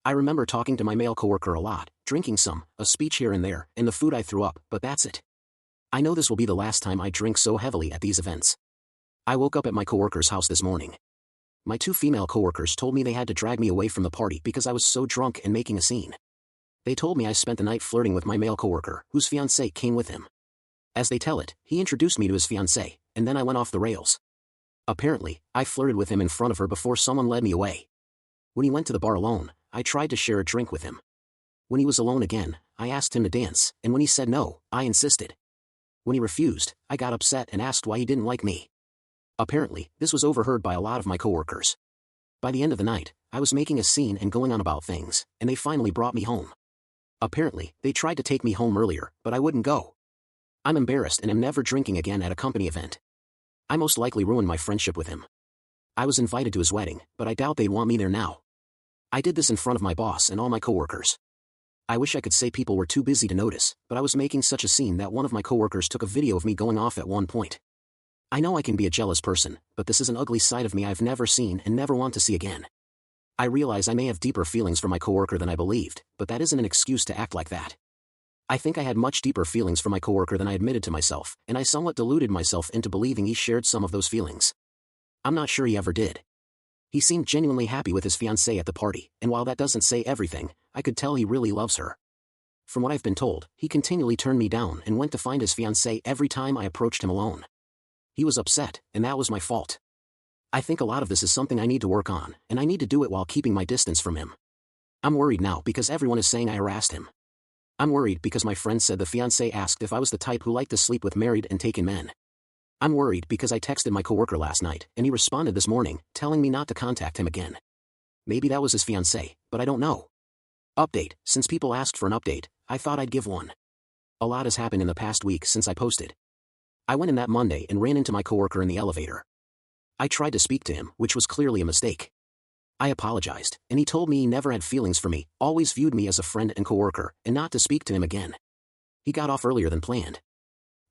I remember talking to my male coworker a lot, drinking some, a speech here and there, and the food I threw up, but that's it. I know this will be the last time I drink so heavily at these events. I woke up at my coworker's house this morning. My two female coworkers told me they had to drag me away from the party because I was so drunk and making a scene. They told me I spent the night flirting with my male coworker, whose fiancée came with him. As they tell it, he introduced me to his fiancée, and then I went off the rails. Apparently, I flirted with him in front of her before someone led me away. When he went to the bar alone, I tried to share a drink with him. When he was alone again, I asked him to dance, and when he said no, I insisted. When he refused, I got upset and asked why he didn't like me. Apparently, this was overheard by a lot of my coworkers. By the end of the night, I was making a scene and going on about things, and they finally brought me home. Apparently, they tried to take me home earlier, but I wouldn't go. I'm embarrassed and am never drinking again at a company event. I most likely ruined my friendship with him. I was invited to his wedding, but I doubt they'd want me there now. I did this in front of my boss and all my coworkers. I wish I could say people were too busy to notice, but I was making such a scene that one of my coworkers took a video of me going off at one point. I know I can be a jealous person, but this is an ugly side of me I've never seen and never want to see again. I realize I may have deeper feelings for my coworker than I believed, but that isn't an excuse to act like that. I think I had much deeper feelings for my coworker than I admitted to myself, and I somewhat deluded myself into believing he shared some of those feelings. I'm not sure he ever did. He seemed genuinely happy with his fiancée at the party, and while that doesn't say everything, I could tell he really loves her. From what I've been told, he continually turned me down and went to find his fiancée every time I approached him alone. He was upset, and that was my fault. I think a lot of this is something I need to work on, and I need to do it while keeping my distance from him. I'm worried now because everyone is saying I harassed him. I'm worried because my friend said the fiancé asked if I was the type who liked to sleep with married and taken men. I'm worried because I texted my coworker last night, and he responded this morning, telling me not to contact him again. Maybe that was his fiancée, but I don't know. Update: since people asked for an update, I thought I'd give one. A lot has happened in the past week since I posted. I went in that Monday and ran into my coworker in the elevator. I tried to speak to him, which was clearly a mistake. I apologized, and he told me he never had feelings for me, always viewed me as a friend and coworker, and not to speak to him again. He got off earlier than planned.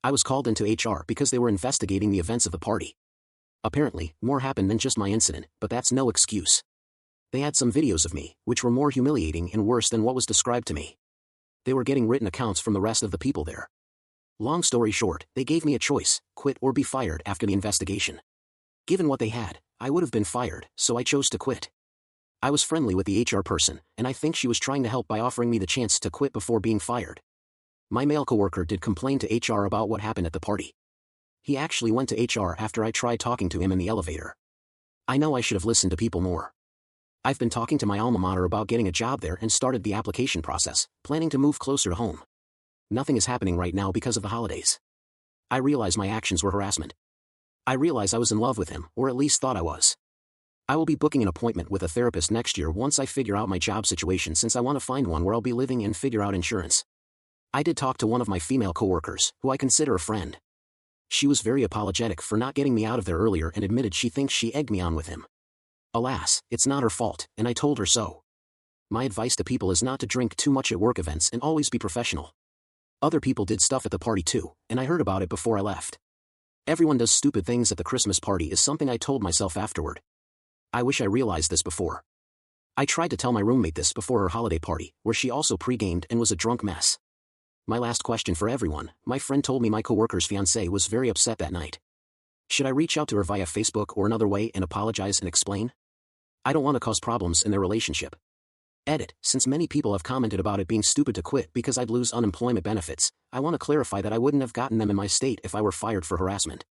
I was called into HR because they were investigating the events of the party. Apparently, more happened than just my incident, but that's no excuse. They had some videos of me, which were more humiliating and worse than what was described to me. They were getting written accounts from the rest of the people there. Long story short, they gave me a choice: quit or be fired after the investigation. Given what they had, I would have been fired, so I chose to quit. I was friendly with the HR person, and I think she was trying to help by offering me the chance to quit before being fired. My male coworker did complain to HR about what happened at the party. He actually went to HR after I tried talking to him in the elevator. I know I should have listened to people more. I've been talking to my alma mater about getting a job there and started the application process, planning to move closer to home. Nothing is happening right now because of the holidays. I realize my actions were harassment. I realize I was in love with him, or at least thought I was. I will be booking an appointment with a therapist next year once I figure out my job situation, since I want to find one where I'll be living and figure out insurance. I did talk to one of my female coworkers, who I consider a friend. She was very apologetic for not getting me out of there earlier and admitted she thinks she egged me on with him. Alas, it's not her fault, and I told her so. My advice to people is not to drink too much at work events and always be professional. Other people did stuff at the party too, and I heard about it before I left. Everyone does stupid things at the Christmas party is something I told myself afterward. I wish I realized this before. I tried to tell my roommate this before her holiday party, where she also pre-gamed and was a drunk mess. My last question for everyone: my friend told me my coworker's fiancée was very upset that night. Should I reach out to her via Facebook or another way and apologize and explain? I don't want to cause problems in their relationship. Edit: since many people have commented about it being stupid to quit because I'd lose unemployment benefits, I want to clarify that I wouldn't have gotten them in my state if I were fired for harassment.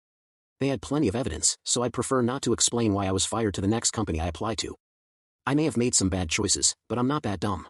They had plenty of evidence, so I'd prefer not to explain why I was fired to the next company I apply to. I may have made some bad choices, but I'm not that dumb.